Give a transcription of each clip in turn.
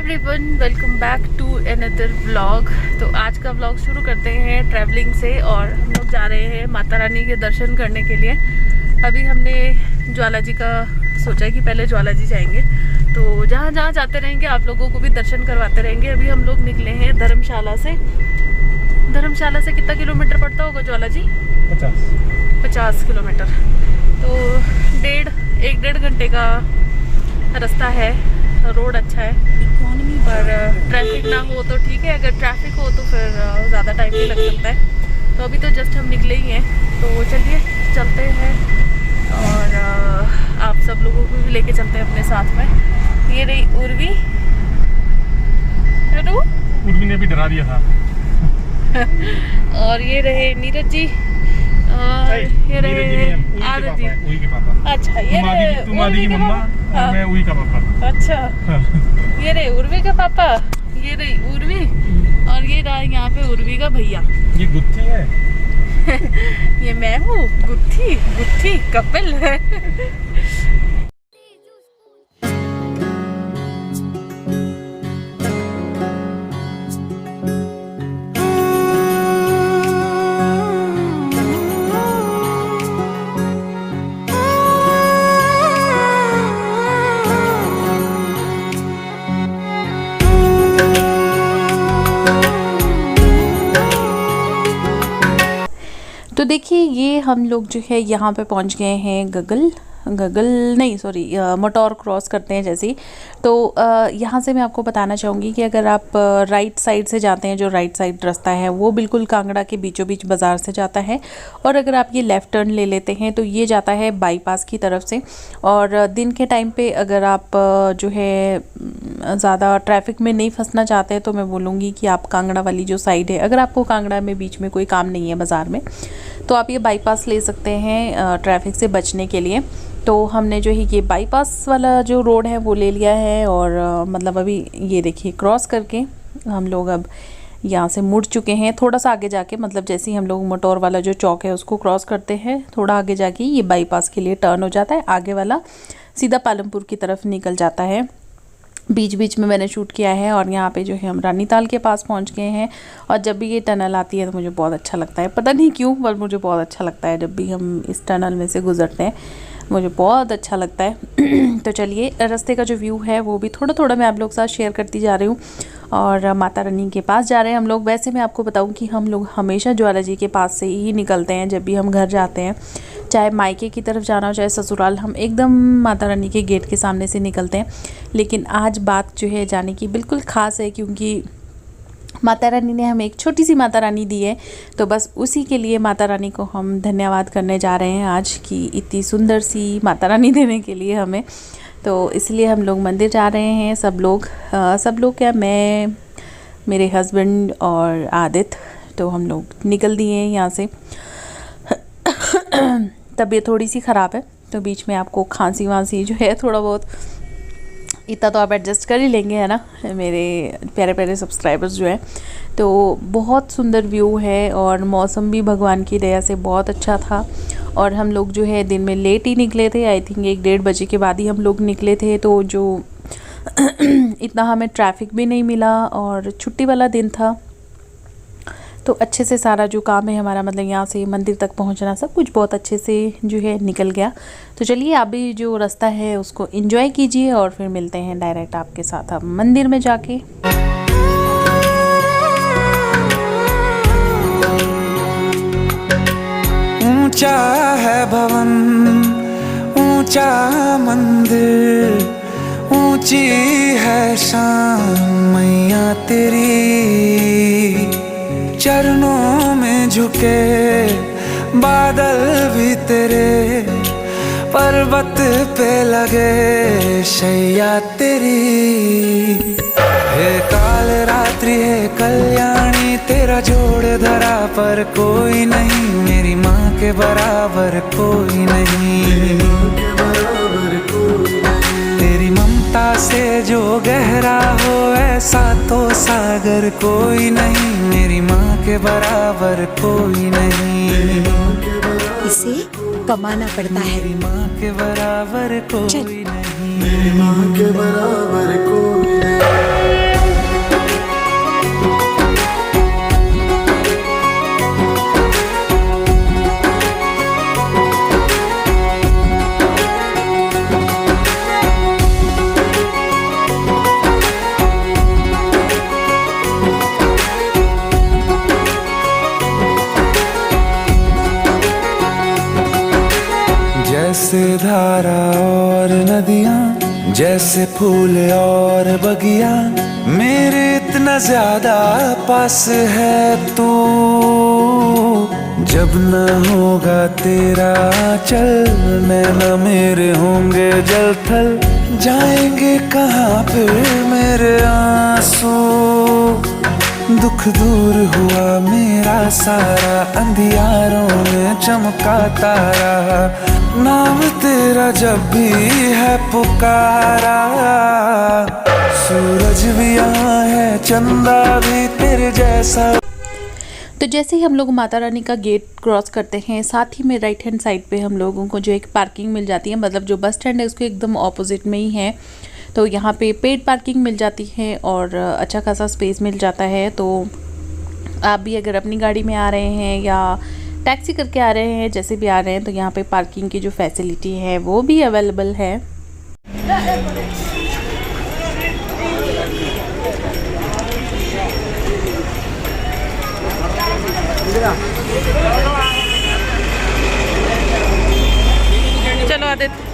Everyone, welcome back to another vlog. तो आज का व्लॉग शुरू करते हैं ट्रैवलिंग से और हम लोग जा रहे हैं माता रानी के दर्शन करने के लिए। अभी हमने ज्वाला जी का सोचा है कि पहले ज्वाला जी जाएंगे, तो जहाँ जहाँ जाते रहेंगे आप लोगों को भी दर्शन करवाते रहेंगे। अभी हम लोग निकले हैं धर्मशाला से। धर्मशाला से कितना किलोमीटर पड़ता होगा ज्वाला जी? 50 किलोमीटर। तो एक डेढ़ घंटे का रास्ता है। रोड अच्छा है पर ट्रैफिक ना हो तो ठीक है, अगर ट्रैफिक हो तो फिर ज़्यादा टाइम भी लग सकता है। तो अभी तो जस्ट हम निकले ही हैं, तो चलिए चलते हैं और आप सब लोगों को भी लेके चलते हैं अपने साथ में। ये रही उर्वी। उर्वी ने भी डरा दिया था। और ये रहे नीरज जी और ये रहे आरती। अच्छा, ये रहे तुम्हारी मम्मा और मैं उर्वी का पापा। अच्छा, ये रहे उर्वी का पापा, ये रही उर्वी और ये रहा यहाँ पे उर्वी का भैया। ये गुत्थी है। ये मैं हूँ गुत्थी कपिल है। तो देखिए, ये हम लोग जो है यहाँ पे पहुँच गए हैं मोटौर क्रॉस करते हैं जैसे ही। तो यहाँ से मैं आपको बताना चाहूँगी कि अगर आप राइट साइड से जाते हैं, जो राइट साइड रास्ता है वो बिल्कुल कांगड़ा के बीचों बीच बाज़ार से जाता है, और अगर आप ये लेफ़्ट टर्न ले लेते हैं तो ये जाता है बाईपास की तरफ से। और दिन के टाइम पे अगर आप जो है ज़्यादा ट्रैफिक में नहीं फंसना चाहते हैं तो मैं बोलूँगी कि आप कांगड़ा वाली जो साइड है, अगर आपको कांगड़ा में बीच में कोई काम नहीं है बाज़ार में, तो आप ये बाईपास ले सकते हैं ट्रैफिक से बचने के लिए। तो हमने जो है ये बाईपास वाला जो रोड है वो ले लिया है और मतलब अभी ये देखिए क्रॉस करके हम लोग अब यहाँ से मुड़ चुके हैं। थोड़ा सा आगे जाके, मतलब जैसे ही हम लोग मोटौर वाला जो चौक है उसको क्रॉस करते हैं, थोड़ा आगे जाके ये बाईपास के लिए टर्न हो जाता है। आगे वाला सीधा पालमपुर की तरफ निकल जाता है। बीच बीच में मैंने शूट किया है और यहाँ पे जो है हम रानीताल के पास पहुँच गए हैं। और जब भी ये टनल आती है तो मुझे बहुत अच्छा लगता है, पता नहीं क्यों, पर मुझे बहुत अच्छा लगता है जब भी हम इस टनल में से गुजरते हैं, मुझे बहुत अच्छा लगता है। तो चलिए, रास्ते का जो व्यू है वो भी थोड़ा थोड़ा मैं आप लोग के साथ शेयर करती जा रही हूँ। और माता रानी के पास जा रहे हैं हम लोग। वैसे मैं आपको बताऊँ कि हम लोग हमेशा ज्वाला जी के पास से ही निकलते हैं जब भी हम घर जाते हैं, चाहे मायके की तरफ जाना हो चाहे ससुराल, हम एकदम माता रानी के गेट के सामने से निकलते हैं। लेकिन आज बात जो है जाने की बिल्कुल ख़ास है, क्योंकि माता रानी ने हमें एक छोटी सी माता रानी दी है, तो बस उसी के लिए माता रानी को हम धन्यवाद करने जा रहे हैं आज, कि इतनी सुंदर सी माता रानी देने के लिए हमें। तो इसलिए हम लोग मंदिर जा रहे हैं सब लोग क्या, मैं, मेरे हस्बैंड और आदित्य, तो हम लोग निकल दिए हैं यहाँ से। तबीयत थोड़ी सी ख़राब है तो बीच में आपको खांसी वांसी जो है थोड़ा बहुत, इतना तो आप एडजस्ट कर ही लेंगे, है ना मेरे प्यारे प्यारे सब्सक्राइबर्स जो हैं। तो बहुत सुंदर व्यू है और मौसम भी भगवान की दया से बहुत अच्छा था। और हम लोग जो है दिन में लेट ही निकले थे, आई थिंक 1-1:30 बजे के बाद ही हम लोग निकले थे, तो जो इतना हमें ट्रैफिक भी नहीं मिला और छुट्टी वाला दिन था, तो अच्छे से सारा जो काम है हमारा, मतलब यहाँ से मंदिर तक पहुँचना, सब कुछ बहुत अच्छे से जो है निकल गया। तो चलिए, अभी जो रास्ता है उसको एंजॉय कीजिए और फिर मिलते हैं डायरेक्ट आपके साथ अब मंदिर में जाके। ऊंचा है भवन, ऊंचा मंदिर, ऊंची है शान मैया तेरी। चरणों में झुके बादल भी तेरे, पर्वत पे लगे शैया तेरी। हे काल रात्रि है कल्याणी, तेरा जोड़ धरा पर कोई नहीं, मेरी माँ के बराबर कोई नहीं। तेरी ममता से जो गहरा हो ऐसा तो सागर कोई नहीं, मेरी माँ के बराबर कोई नहीं। इसे कमाना पड़ता है, मेरी माँ के बराबर कोई नहीं, मेरी माँ के बराबर कोई नहीं। जैसे फूल और बगिया मेरे इतना ज्यादा पास है तू। जब न होगा तेरा चल नैना मेरे होंगे जल थल, जाएंगे कहाँ फिर मेरे आंसू। दुख दूर हुआ मेरा सारा, अंधियारों में चमका तारा, नाम तेरा जब भी है पुकारा। सूरज भी यहाँ है, चंदा भी तेरे जैसा। तो जैसे ही हम लोग माता रानी का गेट क्रॉस करते हैं, साथ ही में राइट हैंड साइड पे हम लोगों को जो एक पार्किंग मिल जाती है, मतलब जो बस स्टैंड है उसके एकदम ऑपोजिट में ही है। तो यहाँ पे पेड पार्किंग मिल जाती है और अच्छा खासा स्पेस मिल जाता है। तो आप भी अगर अपनी गाड़ी में आ रहे हैं या टैक्सी करके आ रहे हैं, जैसे भी आ रहे हैं, तो यहाँ पे पार्किंग की जो फैसिलिटी है वो भी अवेलेबल है। चलो आदित्य,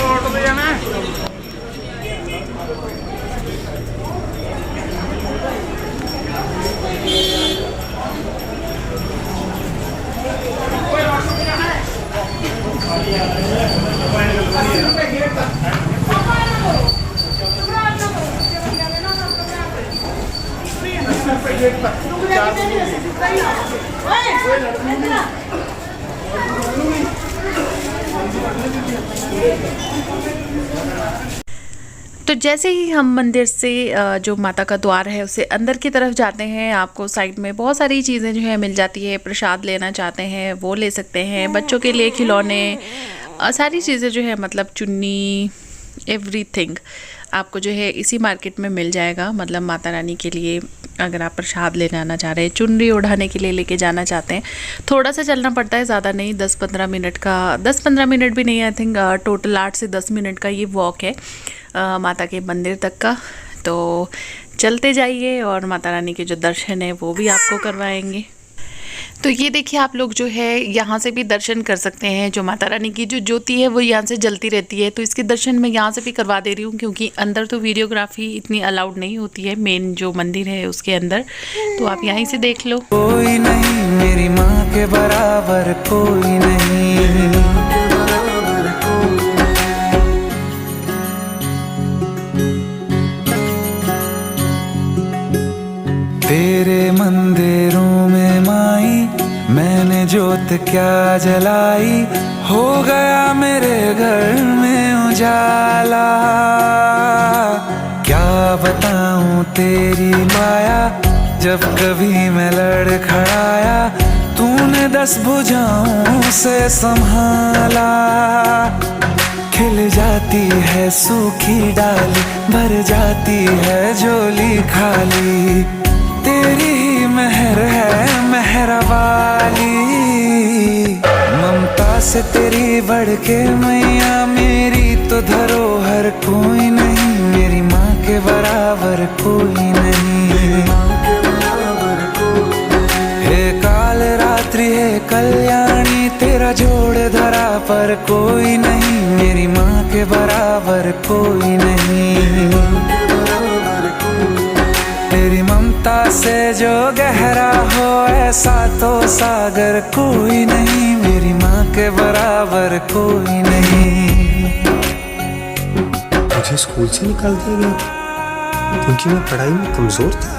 ऑटो पे जाना है। तो जैसे ही हम मंदिर से जो माता का द्वार है उससे अंदर की तरफ जाते हैं, आपको साइड में बहुत सारी चीज़ें जो है मिल जाती है। प्रसाद लेना चाहते हैं वो ले सकते हैं, बच्चों के लिए खिलौने, सारी चीज़ें जो है, मतलब चुन्नी, एवरीथिंग आपको जो है इसी मार्केट में मिल जाएगा। मतलब माता रानी के लिए अगर आप प्रसाद लेने आना चाह रहे हैं, चुनरी उठाने के लिए लेके जाना चाहते हैं, थोड़ा सा चलना पड़ता है, ज़्यादा नहीं, 10-15 मिनट का, 10-15 मिनट भी नहीं, आई थिंक टोटल 8 से 10 मिनट का ये वॉक है माता के मंदिर तक का। तो चलते जाइए और माता रानी के जो दर्शन है वो भी आपको करवाएंगे। तो ये देखिए, आप लोग जो है यहाँ से भी दर्शन कर सकते हैं। जो माता रानी की जो ज्योति है वो यहाँ से जलती रहती है, तो इसके दर्शन मैं यहाँ से भी करवा दे रही हूँ, क्योंकि अंदर तो वीडियोग्राफी इतनी अलाउड नहीं होती है मेन जो मंदिर है उसके अंदर। तो आप यहीं से देख लो। कोई नहीं मेरी माँ के बराबर, कोई नहीं। तेरे मंदिरों में माई मैंने जोत क्या जलाई, हो गया मेरे घर में उजाला। क्या बताऊं तेरी माया, जब कभी मैं लड़खड़ाया, तूने 10 भुजाओं से संभाला। खिल जाती है सूखी डाली, भर जाती है झोली खाली, तेरी ही मेहर है मेहर वाली। ममता से तेरी बढ़ के मैया, मेरी तो धरोहर कोई नहीं, मेरी माँ के बराबर कोई नहीं। हे काल रात्रि हे कल्याणी, तेरा जोड़ धरा पर कोई नहीं, मेरी माँ के बराबर कोई नहीं। तेरी ममता से जो गहरा हो ऐसा तो सागर कोई नहीं, मेरी माँ के बराबर कोई नहीं। मुझे स्कूल से निकाल दिया गया क्योंकि मैं पढ़ाई में कमजोर था।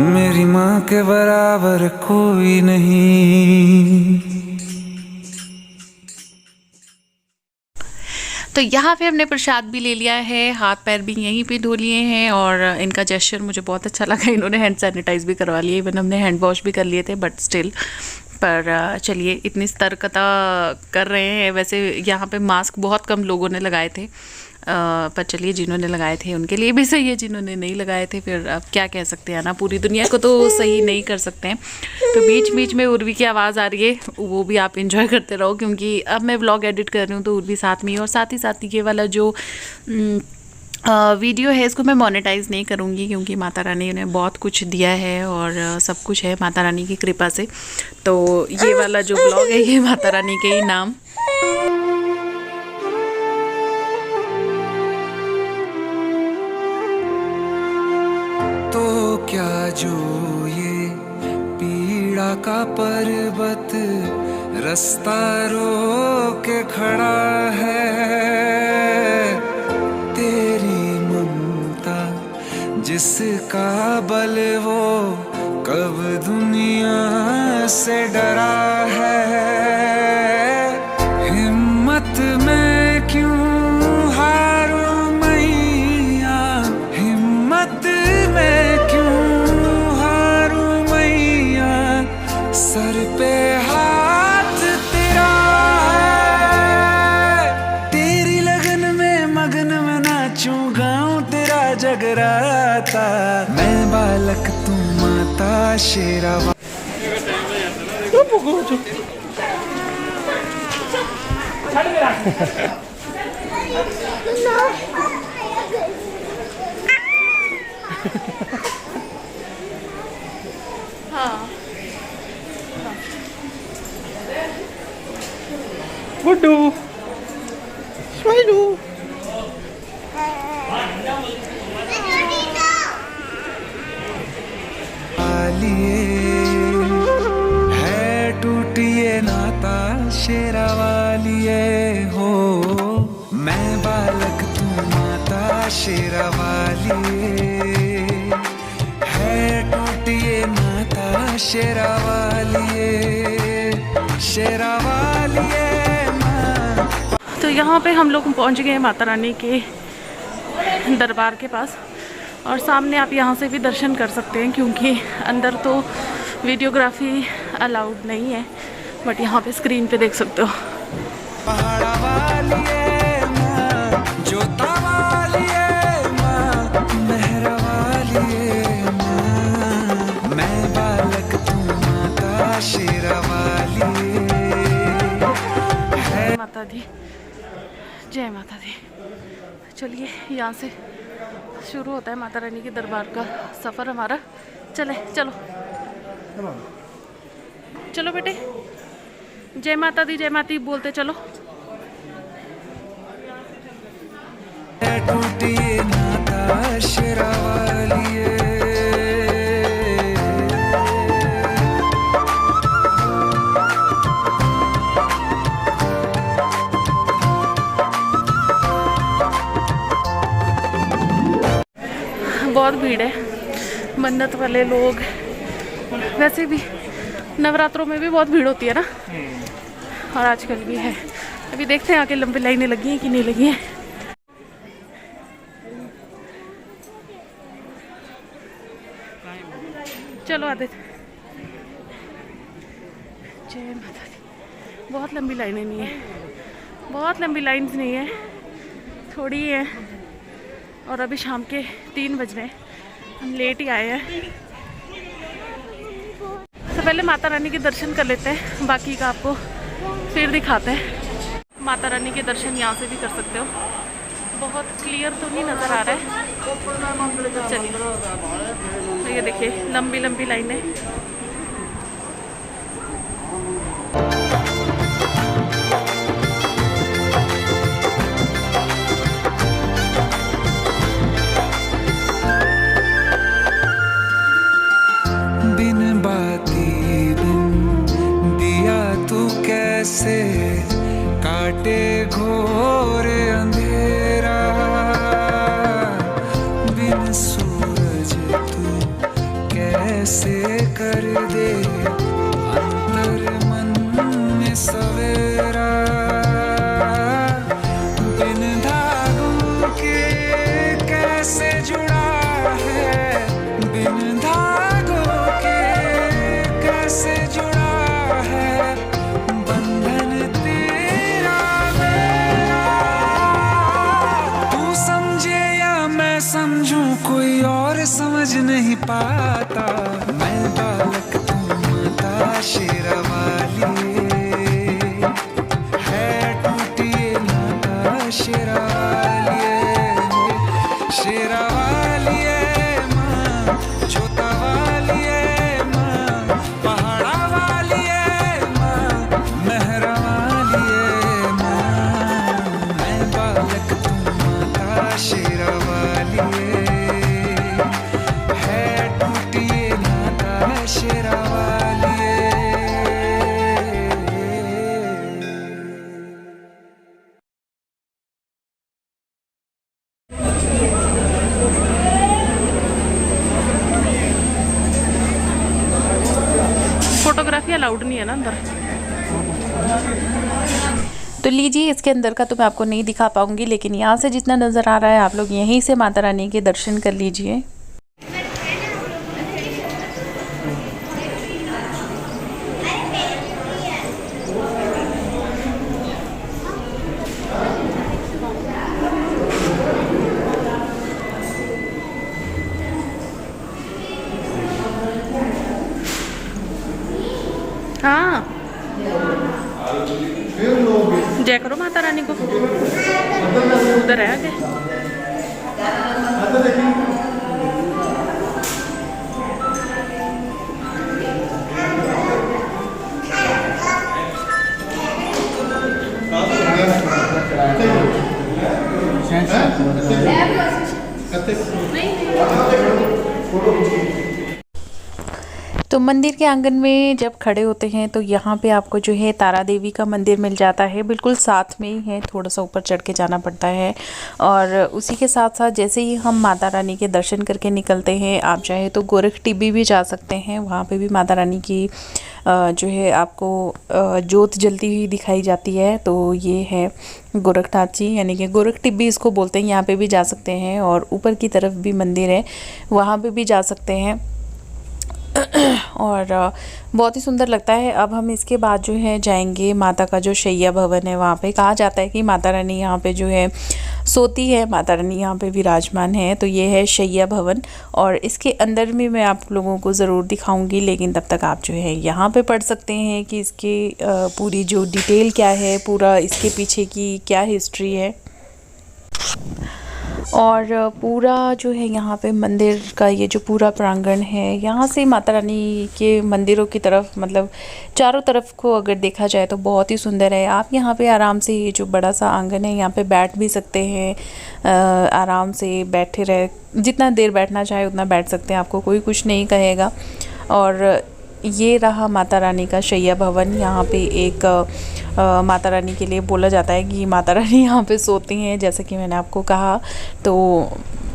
मेरी माँ के बराबर कोई नहीं। तो यहाँ पे हमने प्रसाद भी ले लिया है, हाथ पैर भी यहीं पे धो लिए हैं और इनका जेस्चर मुझे बहुत अच्छा लगा। इन्होंने हैंड सैनिटाइज भी करवा लिए, इवन हमने हैंड वॉश भी कर लिए थे, बट स्टिल पर चलिए इतनी सतर्कता कर रहे हैं। वैसे यहाँ पे मास्क बहुत कम लोगों ने लगाए थे, पर चलिए जिन्होंने लगाए थे उनके लिए भी सही है, जिन्होंने नहीं लगाए थे फिर अब क्या कह सकते हैं ना, पूरी दुनिया को तो सही नहीं कर सकते हैं। तो बीच बीच में उर्वी की आवाज़ आ रही है, वो भी आप इंजॉय करते रहो, क्योंकि अब मैं व्लॉग एडिट कर रही हूँ तो उर्वी साथ में ही, और साथ ही ये वाला जो वीडियो है इसको मैं मोनेटाइज़ नहीं करूँगी, क्योंकि माता रानी ने बहुत कुछ दिया है और सब कुछ है माता रानी की कृपा से। तो ये वाला जो व्लॉग है ये माता रानी के ही नाम। तो क्या जो ये पीड़ा का पर्वत रास्ता रोक के खड़ा है, तेरी ममता जिसका बल वो कब दुनिया से डरा है। हिम्मत में क्यों हारूं मैया, हिम्मत में क्यों हारूं मैया, सर पे हाथ तेरा है, तेरी लगन में मगन में नाचूं गाऊं तेरा जगराता, मैं बालक तू माता शेरावा। गुड्डू स्माइलू है टूटिए नाता शेरा वालिए हो, मैं बालक तू माता शेरा वालिए, है टूटिए नाता शेरा वालिए, शेरा वालिए। तो यहाँ पे हम लोग पहुँच गए माता रानी के दरबार के पास, और सामने आप यहाँ से भी दर्शन कर सकते हैं, क्योंकि अंदर तो वीडियोग्राफी अलाउड नहीं है, बट यहाँ पे स्क्रीन पे देख सकते हो। पहाड़ा वालिए माँ, जोता वालिए माँ, मेहरा वालिए माँ, मैं बालक तू माता शेरा वालिए है। माता दी, जय माता दी। चलिए यहाँ से शुरू होता है माता रानी के दरबार का सफ़र हमारा। चले चलो चलो बेटे, जय माता दी जय माता दी बोलते चलो। टूटिए नाता शेरा वालिए, बहुत भीड़ है, मन्नत वाले लोग, वैसे भी नवरात्रों में भी बहुत भीड़ होती है ना, और आजकल भी है। अभी देखते हैं आके लंबी लाइनें लगी हैं कि नहीं लगी हैं। चलो आदित्य, जय माता दी। बहुत लंबी लाइनें नहीं है, बहुत लंबी लाइन्स नहीं है, थोड़ी है, और अभी शाम के 3 बज रहे हैं, हम लेट ही आए हैं। तो पहले माता रानी के दर्शन कर लेते हैं, बाकी का आपको फिर दिखाते हैं। माता रानी के दर्शन यहाँ से भी कर सकते हो, बहुत क्लियर तो नहीं नज़र आ रहा है, तो चलिए। तो ये देखिए लंबी लंबी लाइनें। बिन बाती बिन दिया तू कैसे काटे घोर अंधेरा, बिन सूरज तू कैसे कर दे अंतर मन में सवेरा, बिन फोटोग्राफी अलाउड नहीं है ना अंदर। तो लीजिए, इसके अंदर का तो मैं आपको नहीं दिखा पाऊंगी, लेकिन यहाँ से जितना नज़र आ रहा है आप लोग यहीं से माता रानी के दर्शन कर लीजिए। हाँ, जय करो माता रानी को। उधर है आगे। तो मंदिर के आंगन में जब खड़े होते हैं तो यहाँ पे आपको जो है तारा देवी का मंदिर मिल जाता है, बिल्कुल साथ में ही है, थोड़ा सा ऊपर चढ़ के जाना पड़ता है। और उसी के साथ साथ जैसे ही हम माता रानी के दर्शन करके निकलते हैं, आप चाहे तो गोरख टिब्बी भी जा सकते हैं, वहाँ पे भी माता रानी की जो है आपको जोत जलती हुई दिखाई जाती है। तो ये है गोरखनाथ जी, यानी कि गोरख टिब्बी इसको बोलते हैं, यहाँ पे भी जा सकते हैं। और ऊपर की तरफ भी मंदिर है, वहाँ पे भी जा सकते हैं और बहुत ही सुंदर लगता है। अब हम इसके बाद जो है जाएंगे माता का जो शैया भवन है, वहाँ पे कहा जाता है कि माता रानी यहाँ पे जो है सोती है, माता रानी यहाँ पे विराजमान है। तो ये है शैया भवन और इसके अंदर में मैं आप लोगों को ज़रूर दिखाऊंगी, लेकिन तब तक आप जो है यहाँ पे पढ़ सकते हैं कि इसकी पूरी जो डिटेल क्या है, पूरा इसके पीछे की क्या हिस्ट्री है। और पूरा जो है यहाँ पे मंदिर का ये जो पूरा प्रांगण है, यहाँ से माता रानी के मंदिरों की तरफ, मतलब चारों तरफ को अगर देखा जाए तो बहुत ही सुंदर है। आप यहाँ पे आराम से, ये जो बड़ा सा आंगन है, यहाँ पे बैठ भी सकते हैं, आराम से बैठे रहे, जितना देर बैठना चाहे उतना बैठ सकते हैं, आपको कोई कुछ नहीं कहेगा। और ये रहा माता रानी का शैया भवन। यहाँ पे एक माता रानी के लिए बोला जाता है कि माता रानी यहाँ पे सोती हैं, जैसे कि मैंने आपको कहा। तो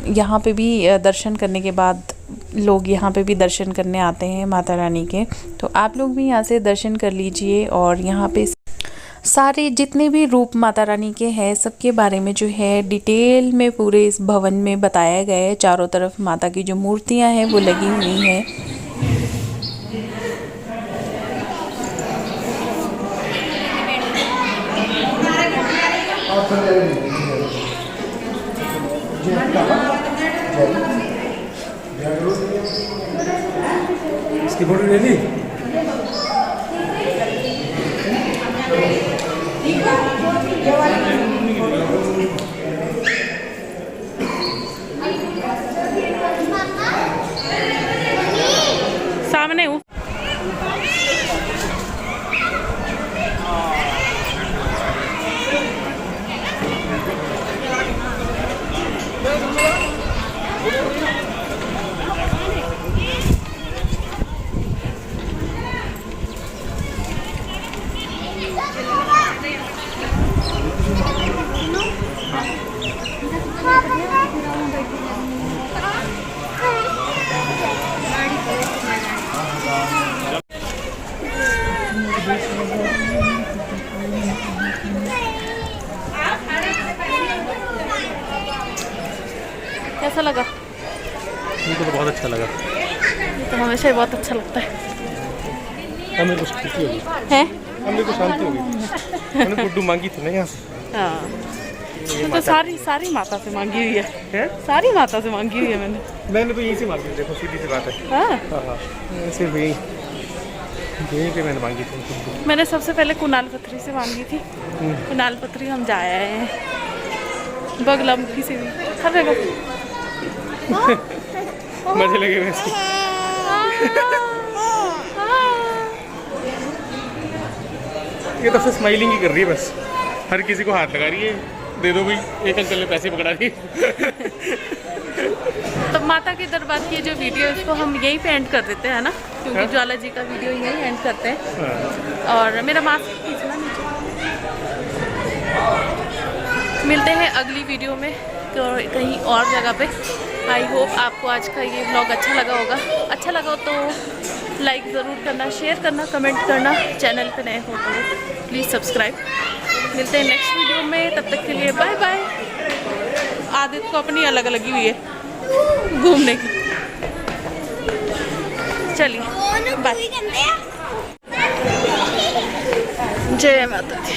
यहाँ पे भी दर्शन करने के बाद लोग यहाँ पे भी दर्शन करने आते हैं माता रानी के। तो आप लोग भी यहाँ से दर्शन कर लीजिए। और यहाँ पे सारे जितने भी रूप माता रानी के हैं, सबके बारे में जो है डिटेल में पूरे इस भवन में बताया गया है। चारों तरफ माता की जो मूर्तियाँ हैं वो लगी हुई हैं। इसकी फोटो ले ली। सामने हूँ। कैसा लगा? मुझे तो बहुत अच्छा लगा। तो हमेशा ही बहुत अच्छा लगता है। हमें कुछ खुशी होगी, हैं? हमें कुछ शांति होगी। मैंने गुड्डू मांगी थी ना यहाँ से। हाँ, तो सारी माता से मांगी हुई है। सारी माता से मांगी हुई है मैंने तो यहीं से मांगी, देखो सीधी सी बात है। हाँ, हाँ, सिर्फ यहीं पे मैंने मांगी थी। मैंने सबसे पहले कुणाल पत्री से मांगी थी। कुणाल पत्री हम जा आए हैं, बगलामुखी से भी, हर जगह मजे लगे वैसे। ये तो सिर्फ स्माइलिंग ही कर रही है बस, हर किसी को हाथ लगा रही है, दे दो भाई। एक अंकल ने पैसे पकड़ा दिए। तो माता के दरबार की जो वीडियो है उसको हम यहीं पे एंड कर देते हैं ना, क्योंकि ज्वाला जी का वीडियो यहीं एंड करते हैं। और मेरा मास्क खींचना नीचे। मिलते हैं अगली वीडियो में कहीं और जगह पे। आई होप आपको आज का ये व्लॉग अच्छा लगा होगा। अच्छा लगा हो तो लाइक ज़रूर करना, शेयर करना, कमेंट करना। चैनल पे नए हो तो प्लीज़ सब्सक्राइब। मिलते हैं नेक्स्ट वीडियो में, तब तक के लिए बाय बाय। आदित्य को अपनी अलग लगी हुई है घूमने की। चलिए बाय। जय माता दी।